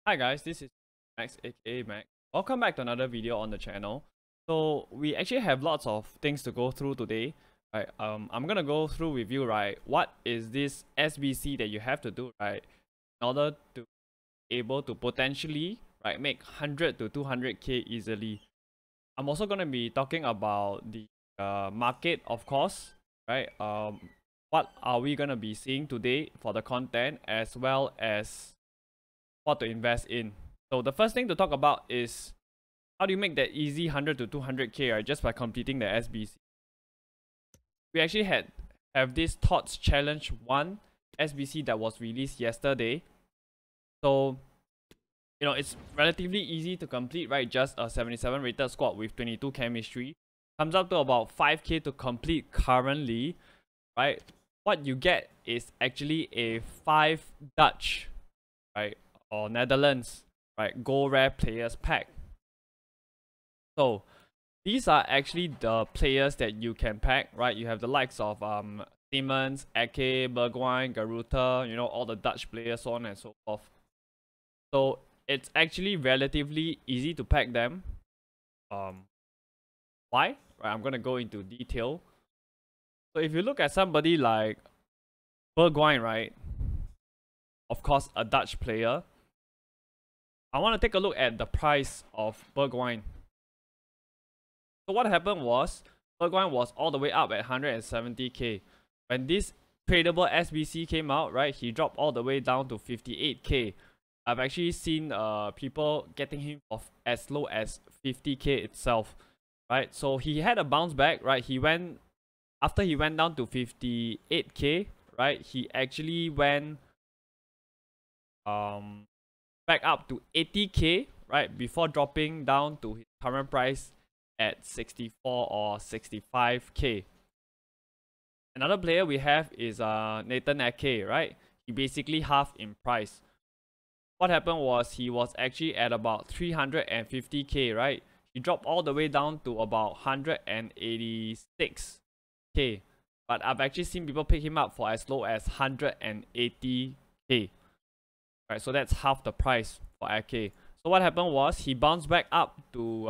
Hi guys, this is Max aka Max. Welcome back to another video on the channel. So we actually have lots of things to go through today. Right, I'm gonna go through with you, right? What is this SBC that you have to do, right, in order to be able to potentially, right, make 100 to 200k easily. I'm also gonna be talking about the market, of course, right? What are we gonna be seeing today for the content, as well as what to invest in. So the first thing to talk about is how do you make that easy 100 to 200k, right, just by completing the SBC. We actually have this Thoughts Challenge 1 SBC that was released yesterday. So it's relatively easy to complete, right? Just a 77 rated squad with 22 chemistry. Comes up to about 5k to complete currently, right? What you get is actually a 5 Dutch, right, or Netherlands, right, Gold Rare Players Pack. So these are actually the players that you can pack, right? You have the likes of Siemens, Ake, Bergwijn, Garuta, all the Dutch players, so on and so forth. So it's actually relatively easy to pack them. Why? Right, I'm gonna go into detail. So if you look at somebody like Bergwijn, right, of course a Dutch player, I want to take a look at the price of Bergwijn. So what happened was, Bergwijn was all the way up at 170k. When this tradable SBC came out, right, he dropped all the way down to 58k. I've actually seen people getting him of as low as 50k itself, right? So he had a bounce back, right? After he went down to 58k, right? He actually went back up to 80k, right, before dropping down to his current price at 64 or 65k. Another player we have is Nathan Ake, right? He basically halved in price. What happened was he was actually at about 350k, right? He dropped all the way down to about 186k. But I've actually seen people pick him up for as low as 180k. Right, so that's half the price for Ake. So what happened was he bounced back up to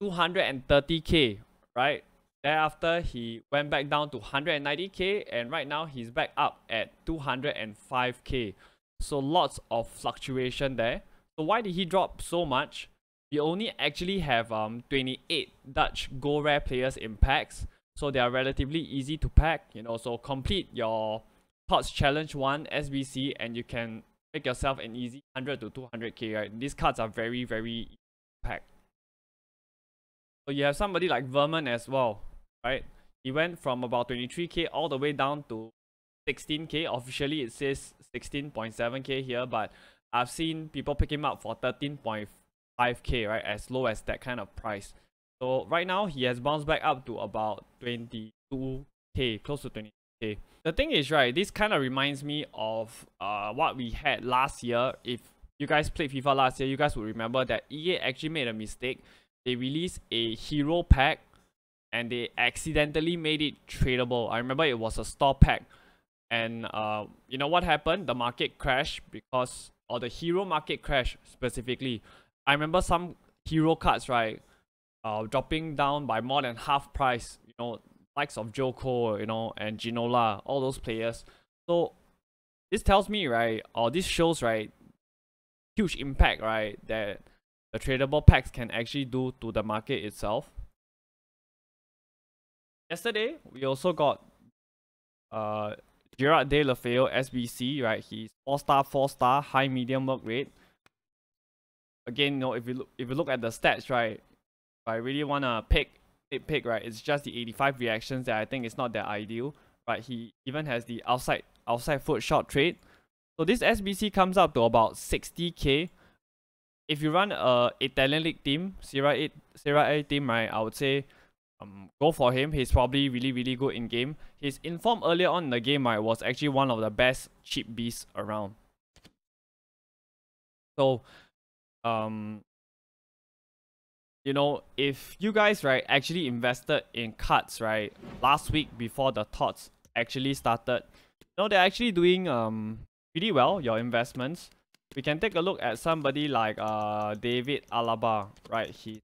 230k, right? Thereafter, he went back down to 190k, and right now he's back up at 205k. So lots of fluctuation there. So why did he drop so much? We only actually have 28 Dutch Gold Rare players in packs, so they are relatively easy to pack. So complete your Thoughts Challenge 1 SBC and you can make yourself an easy 100 to 200k, right? These cards are very, very packed. So you have somebody like Vermin as well, right? He went from about 23k all the way down to 16k. Officially it says 16.7k here, but I've seen people pick him up for 13.5k, right? As low as that kind of price. So right now he has bounced back up to about 22k, close to 20k. The thing is, right, this kind of reminds me of what we had last year. If you guys played FIFA last year, you guys would remember that EA actually made a mistake. They released a hero pack and they accidentally made it tradable. I remember it was a store pack. And you know what happened? The market crashed or the hero market crashed specifically. I remember some hero cards, right, dropping down by more than half price. Likes of Joko, and Ginola, all those players. So this tells me, right, or this shows, right, huge impact, right, that the tradable packs can actually do to the market itself. Yesterday, we also got Gerard De La Feu SBC, right? He's 4-star, 4-star, high medium work rate. Again, if you look at the stats, right, if I really wanna pick, right, it's just the 85 reactions that I think is not that ideal, right? He even has the outside foot shot trade. So this SBC comes up to about 60k. If you run a Italian League team, Serie A team, right, I would say go for him. He's probably really, really good in game. His inform earlier on in the game, right, was actually one of the best cheap beasts around. So if you guys, right, actually invested in cards, right, last week before the thoughts actually started, they're actually doing pretty well, your investments. we can take a look at somebody like David Alaba, right? He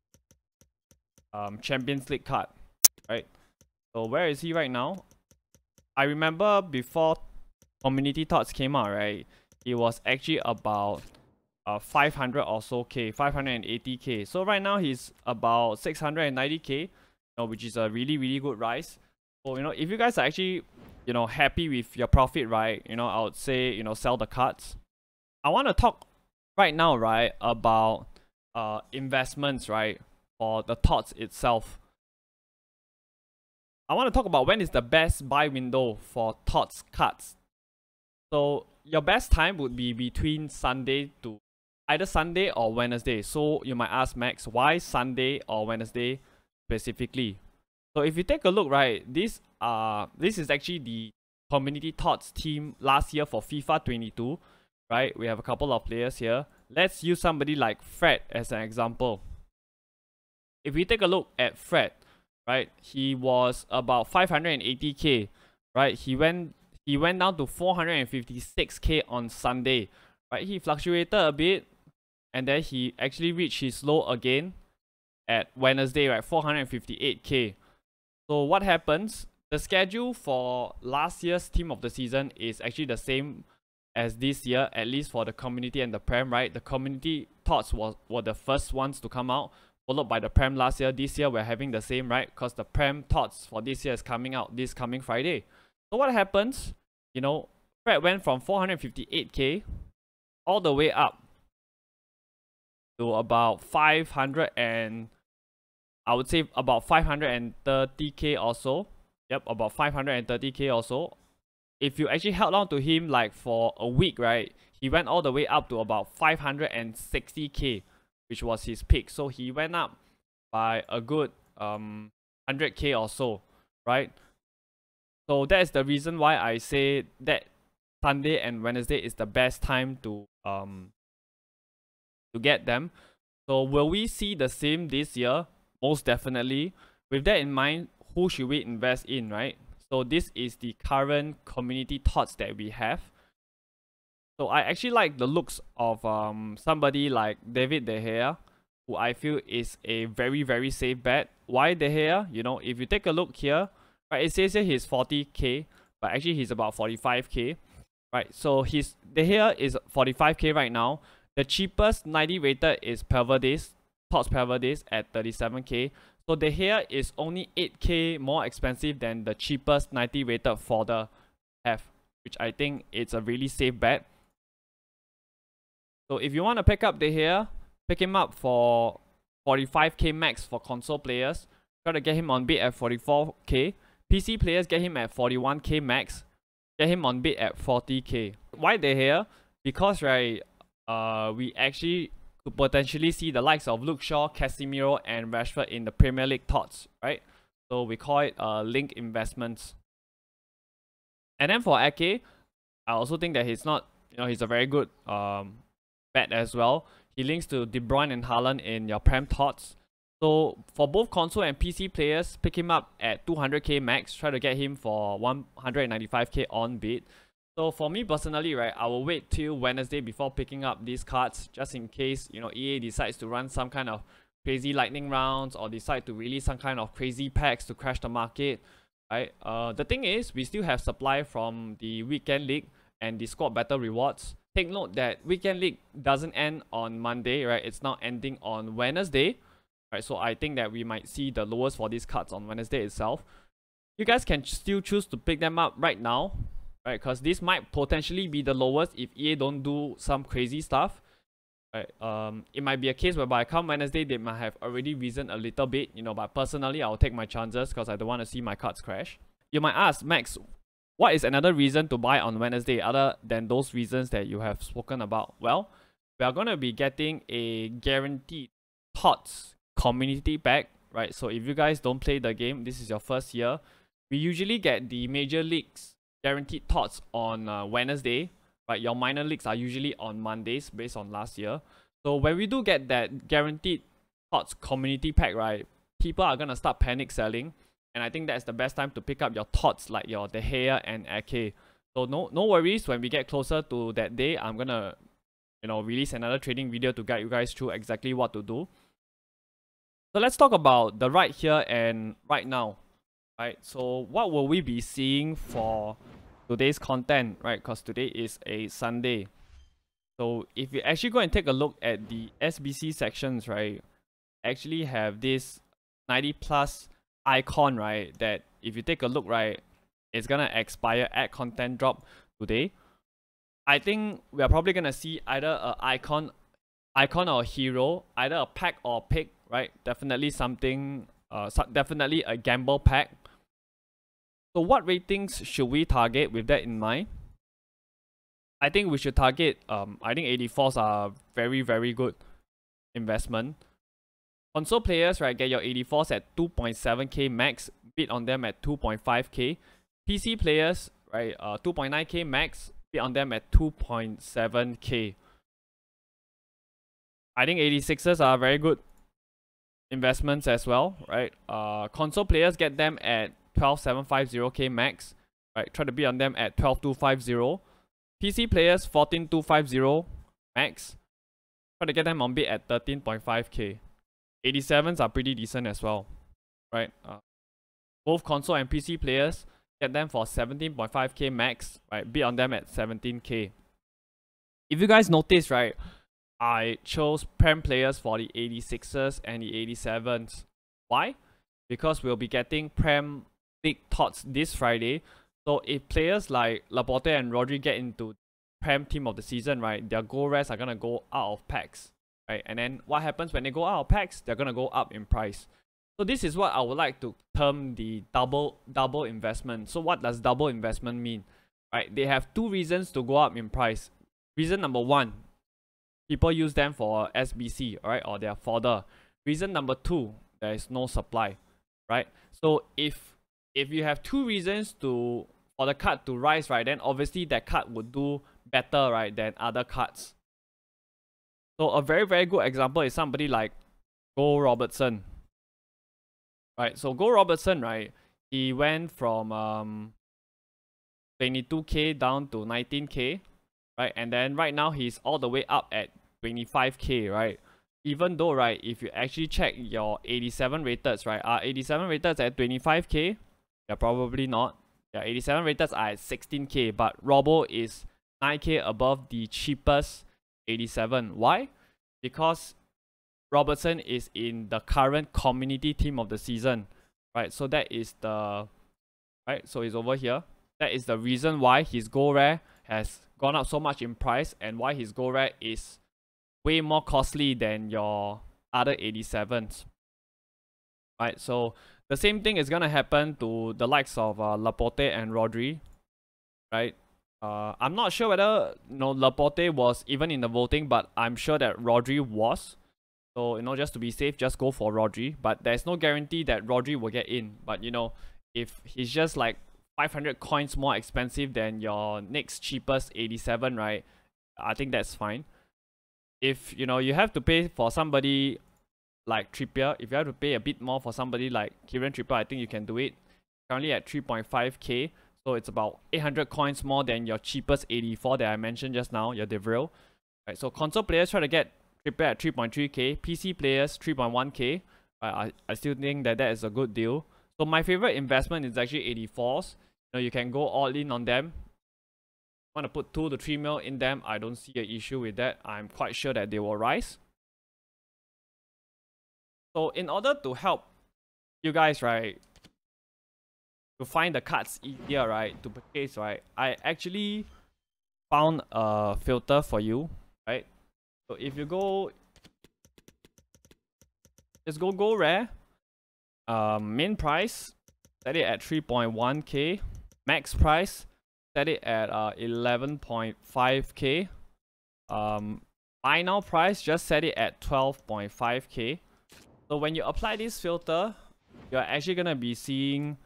Champions League card, right? So where is he right now? I remember before Community Thoughts came out, right? He was actually about 500 or so K, 580K. So right now he's about 690K, which is a really, really good rise. So, if you guys are actually, happy with your profit, right? I would say, sell the cards. I want to talk right now, right, about investments, right, for the thoughts itself. I want to talk about when is the best buy window for thoughts cards. So your best time would be between Sunday to either Sunday or Wednesday. So you might ask, Max, why Sunday or Wednesday specifically? So if you take a look, right, this is actually the Community Thoughts team last year for FIFA 22, right? We have a couple of players here. Let's use somebody like Fred as an example. If we take a look at Fred, right, he was about 580K, right? He went down to 456K on Sunday, right? He fluctuated a bit, and then he actually reached his low again at Wednesday, right? 458K. So what happens? The schedule for last year's team of the season is actually the same as this year, at least for the community and the Prem, right? The community thoughts were the first ones to come out, followed by the Prem last year. This year we're having the same, right? Because the Prem thoughts for this year is coming out this coming Friday. So what happens? Fred went from 458K all the way up to about 500 and I would say about 530K or so. Yep, about 530K or so. If you actually held on to him like for a week, right, he went all the way up to about 560K, which was his peak. So he went up by a good 100K or so, right? So that's the reason why I say that Sunday and Wednesday is the best time to get them. So will we see the same this year? Most definitely. With that in mind, who should we invest in, right? So this is the current community thoughts that we have. So I actually like the looks of somebody like David De Gea, who I feel is a very, very safe bet. Why De Gea? If you take a look here, right, it says here he's 40K, but actually he's about 45K, right? So De Gea is 45K right now. The cheapest 90 rated is Thoughts Perverdes at 37K. So De Gea is only 8K more expensive than the cheapest 90 rated for the F, which I think it's a really safe bet. So if you want to pick up De Gea, pick him up for 45K max for console players. Try to get him on bid at 44K. PC players get him at 41K max. Get him on bid at 40K. Why De Gea? Because, right, we actually could potentially see the likes of Luke Shaw, Casemiro, and Rashford in the Premier League thoughts, right? So we call it link investments. And then for Ake, I also think that he's not, he's a very good bet as well. He links to De Bruyne and Haaland in your Prem thoughts. So for both console and PC players, pick him up at 200K max. Try to get him for 195K on bid. So for me personally, right, I will wait till Wednesday before picking up these cards, just in case, EA decides to run some kind of crazy lightning rounds or decide to release some kind of crazy packs to crash the market, right? The thing is, we still have supply from the Weekend League and the Squad Battle rewards. Take note that Weekend League doesn't end on Monday, right? It's now ending on Wednesday, right? So I think that we might see the lowest for these cards on Wednesday itself. You guys can still choose to pick them up right now, right? Because this might potentially be the lowest if EA don't do some crazy stuff, right? It might be a case whereby come Wednesday they might have already risen a little bit, but personally I'll take my chances because I don't want to see my cards crash. You might ask, Max, what is another reason to buy on Wednesday other than those reasons that you have spoken about? Well, we are going to be getting a guaranteed thoughts community pack, right? So if you guys don't play the game, this is your first year, we usually get the major leagues guaranteed thoughts on Wednesday, right? Your minor leagues are usually on Mondays based on last year. So when we do get that guaranteed thoughts community pack, right, people are going to start panic selling. And I think that's the best time to pick up your thoughts like your De Gea and Ake. So no worries, when we get closer to that day, I'm going to release another trading video to guide you guys through exactly what to do. So let's talk about the right here and right now, right? So what will we be seeing for today's content, right? Because today is a Sunday. So if you actually go and take a look at the SBC sections, right, actually have this 90 plus icon, right, that if you take a look, right, it's gonna expire at content drop today. I think we are probably gonna see either a icon or a hero, either a pack or a pick, right? Definitely something, definitely a gamble pack. So what ratings should we target with that in mind? I think we should target, I think 84s are very, very good investment. Console players, right, get your 84s at 2.7k max, bid on them at 2.5k. PC players, right, 2.9k max, bid on them at 2.7k. I think 86s are very good investments as well, right? Console players get them at 12.750k max, right? Try to bid on them at 12.250. PC players 14.250 max. Try to get them on bid at 13.5k. 87s are pretty decent as well, right? Both console and PC players get them for 17.5k max, right? Bid on them at 17k. If you guys notice, right, I chose Prem players for the 86s and the 87s. Why? Because we'll be getting Prem League Tots this Friday. So if players like Laporte and Rodri get into Prem team of the season, right, their goal rares are gonna go out of packs, right? And then what happens when they go out of packs? They're gonna go up in price. So this is what I would like to term the double investment. So what does double investment mean? Right? They have two reasons to go up in price. Reason number one, people use them for SBC, right, or their fodder. Reason number two, there is no supply, right? So if you have two reasons for the card to rise, right, then obviously that card would do better, right, than other cards. So a very, very good example is somebody like Go Robertson, right? So Go Robertson, right, he went from 22k down to 19k, right? And then right now he's all the way up at 25k, right? Even though, right, if you actually check your 87 rated, right, are 87 rated at 25k? Yeah, probably not. Yeah, 87 rated are at 16k, but Robo is 9k above the cheapest 87. Why? Because Robertson is in the current community team of the season, right? So that is the, right, so he's over here. That is the reason why his gold rare has gone up so much in price and why his gold rare is way more costly than your other 87s, right? So the same thing is gonna happen to the likes of Laporte and Rodri, right? I'm not sure whether Laporte was even in the voting, but I'm sure that Rodri was. So just to be safe, just go for Rodri. But there's no guarantee that Rodri will get in. But if he's just like 500 coins more expensive than your next cheapest 87, right, I think that's fine. If you have to pay for somebody like Trippier, if you have to pay a bit more for somebody like Kieran Trippier, I think you can do it. Currently at 3.5k, so it's about 800 coins more than your cheapest 84 that I mentioned just now, your De Vrij. Right, so console players try to get Trippier at 3.3k, PC players 3.1k. I still think that is a good deal. So my favorite investment is actually 84s. You can go all in on them. Want to put 2 to 3 mil in them, I don't see an issue with that. I'm quite sure that they will rise. So in order to help you guys, right, to find the cards easier, right, to purchase, right, I actually found a filter for you, right? So if you go, just go rare, main price, set it at 3.1k, max price, set it at 11.5k, buy now price, just set it at 12.5k. So when you apply this filter, you're actually gonna be seeing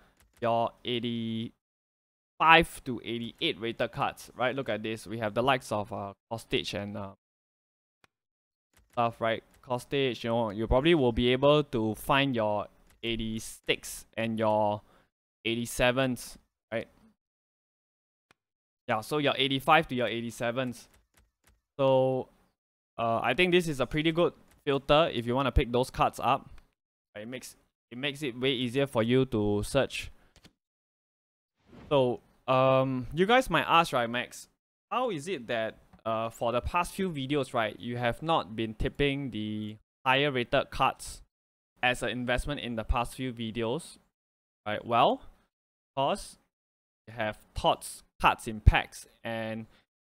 your 85 to 88 rated cards, right? Look at this. We have the likes of Costage and stuff, right? Costage, you probably will be able to find your 86 and your 87s, right? Yeah, so your 85 to your 87s. So I think this is a pretty good filter if you want to pick those cards up. It makes it way easier for you to search. So you guys might ask, right, Max, how is it that for the past few videos, right, you have not been tipping the higher rated cards as an investment in the past few videos? Right, well, because we have TOTS cards in packs, and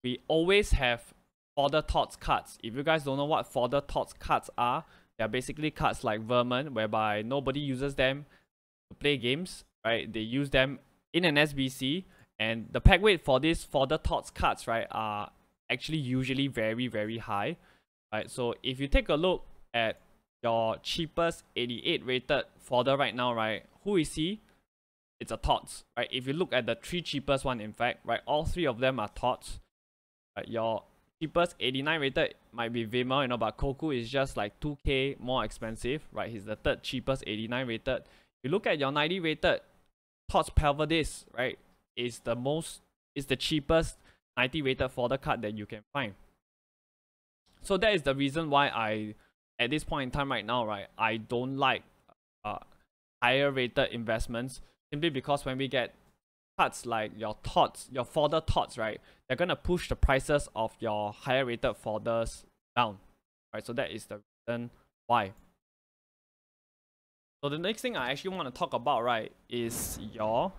we always have fodder TOTS cards. If you guys don't know what fodder TOTS cards are, they are basically cards like Vermin, whereby nobody uses them to play games, right? They use them in an SBC, and the pack weight for these fodder TOTS cards, right, are actually usually very, very high, right? So if you take a look at your cheapest 88 rated fodder right now, right, who is he? It's a TOTS, right? If you look at the 3 cheapest one, in fact, right, all 3 of them are TOTS. Right? Your cheapest 89 rated might be Vimmer, you know, but Koku is just like 2k more expensive, right? He's the 3rd cheapest 89 rated. If you look at your 90 rated TOTS Pelvadis, right, is the cheapest 90 rated fodder card that you can find. So that is the reason why at this point in time right now, right, I don't like higher rated investments, simply because when we get cards like your TOTS, your fodder TOTS, right, they're gonna push the prices of your higher rated fodders down, right? So that is the reason why. So the next thing I actually want to talk about, right, is your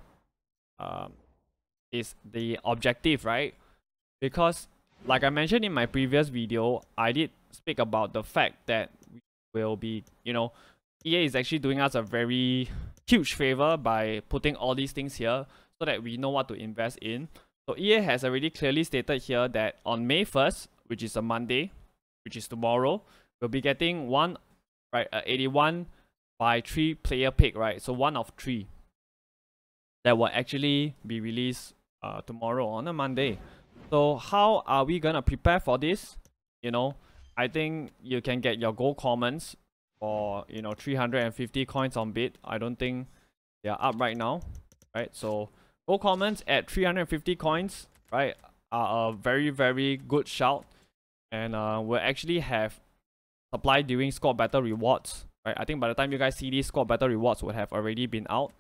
is the objective, right? Because like I mentioned in my previous video, I did speak about the fact that we will be, you know, EA is actually doing us a very huge favor by putting all these things here so that we know what to invest in. So EA has already clearly stated here that on May 1st, which is a Monday, which is tomorrow, we'll be getting one, right, 81 by 3 player pick, right? So 1 of 3 that will actually be released tomorrow on a Monday. So how are we gonna prepare for this? You know, I think you can get your gold commons for, you know, 350 coins on bid. I don't think they are up right now, right? So gold commons at 350 coins, right, are a very, very good shout, and we'll actually have supply during squad battle rewards, right? I think by the time you guys see these, squad battle rewards would have already been out.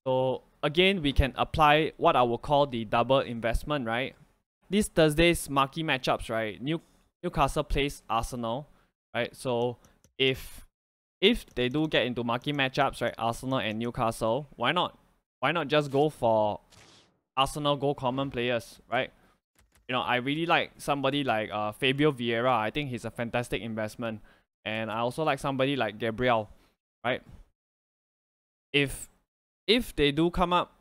So again, we can apply what I will call the double investment, right? This Thursday's marquee matchups, right? Newcastle plays Arsenal, right? So if they do get into marquee matchups, right, Arsenal and Newcastle, why not just go for Arsenal gold common players, right? You know, I really like somebody like Fabio Vieira. I think he's a fantastic investment, and I also like somebody like Gabriel, right? If they do come up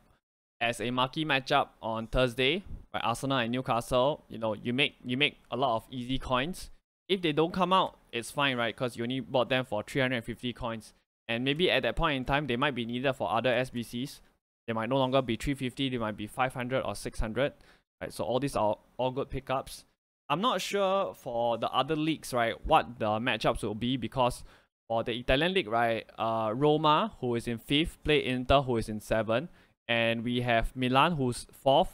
as a marquee matchup on Thursday, right, Arsenal and Newcastle, you know, you make a lot of easy coins. If they don't come out, it's fine, right? Because you only bought them for 350 coins, and maybe at that point in time, they might be needed for other SBCs. They might no longer be 350, they might be 500 or 600, right? So all these are all good pickups. I'm not sure for the other leagues, right, what the matchups will be, because for the Italian league, right, Roma, who is in 5th, play Inter, who is in 7th, and we have Milan, who's 4th,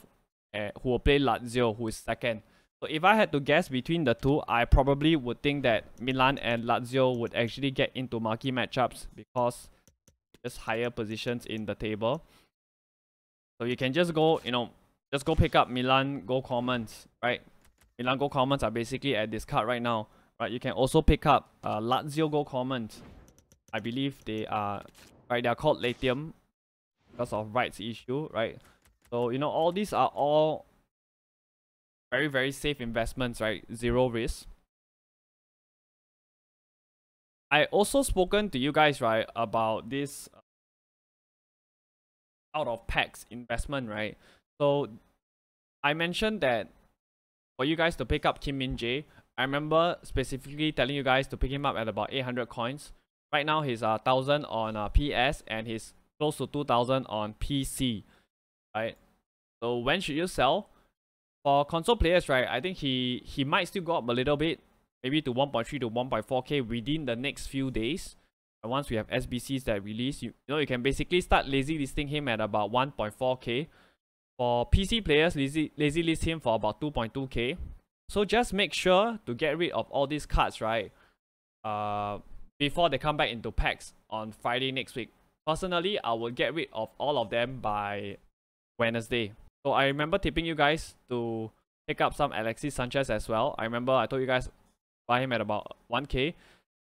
who will play Lazio, who is 2nd. So if I had to guess between the two, I probably would think that Milan and Lazio would actually get into marquee matchups because just higher positions in the table. So you can just go, you know, just go pick up Milan gold commons, right? Milan gold commons are basically at this card right now, right? You can also pick up Lazio gold commons. I believe they are, right, they are called Latium because of rights issue, right? So, you know, all these are all very, very safe investments, right? Zero risk. I also spoken to you guys, right, about this out of packs investment, right? So I mentioned that for you guys to pick up Kim Min Jae, I remember specifically telling you guys to pick him up at about 800 coins. Right now he's 1000 on PS, and he's close to 2000 on PC, right? So when should you sell? For console players, right, I think he might still go up a little bit, maybe to 1.3 to 1.4k within the next few days. And once we have SBCs that release, you know, you can basically start lazy listing him at about 1.4k. For PC players, lazy list him for about 2.2k. So just make sure to get rid of all these cards, right? Before they come back into packs on Friday next week. Personally, I will get rid of all of them by Wednesday. So I remember tipping you guys to pick up some Alexis Sanchez as well. I remember I told you guys buy him at about 1k.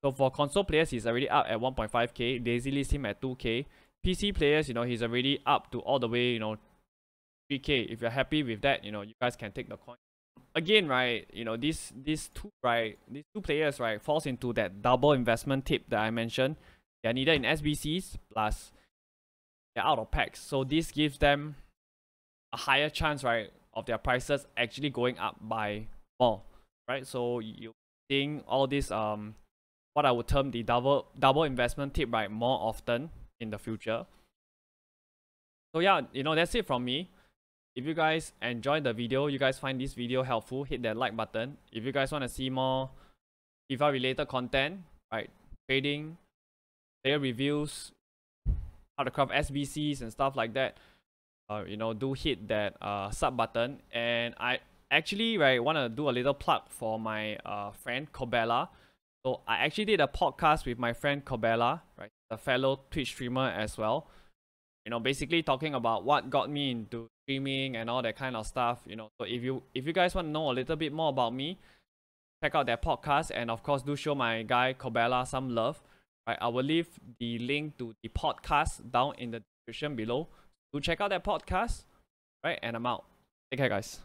So for console players, he's already up at 1.5k. Daisy list him at 2k. PC players, you know, he's already up to all the way, you know, 3k. If you're happy with that, you know, you guys can take the coin. Again, right, you know, these two players, right, falls into that double investment tip that I mentioned. They're neither in SBCs plus they're out of packs. So this gives them a higher chance, right, of their prices actually going up by more, right? So you're seeing all this what I would term the double investment tip, right, more often in the future. So yeah, you know, that's it from me. If you guys enjoyed the video, you guys find this video helpful, hit that like button. If you guys want to see more FIFA related content, right, trading, player reviews, how to craft SBCs and stuff like that, you know, do hit that sub button. And I actually, right, want to do a little plug for my friend Cobella. So I actually did a podcast with my friend Cobella, right, a fellow Twitch streamer as well. You know, basically talking about what got me into streaming and all that kind of stuff. You know, so if you guys want to know a little bit more about me, check out that podcast, and of course do show my guy Cobella some love. Right, I will leave the link to the podcast down in the description below. Do check out that podcast. Right, and I'm out. Take care, guys.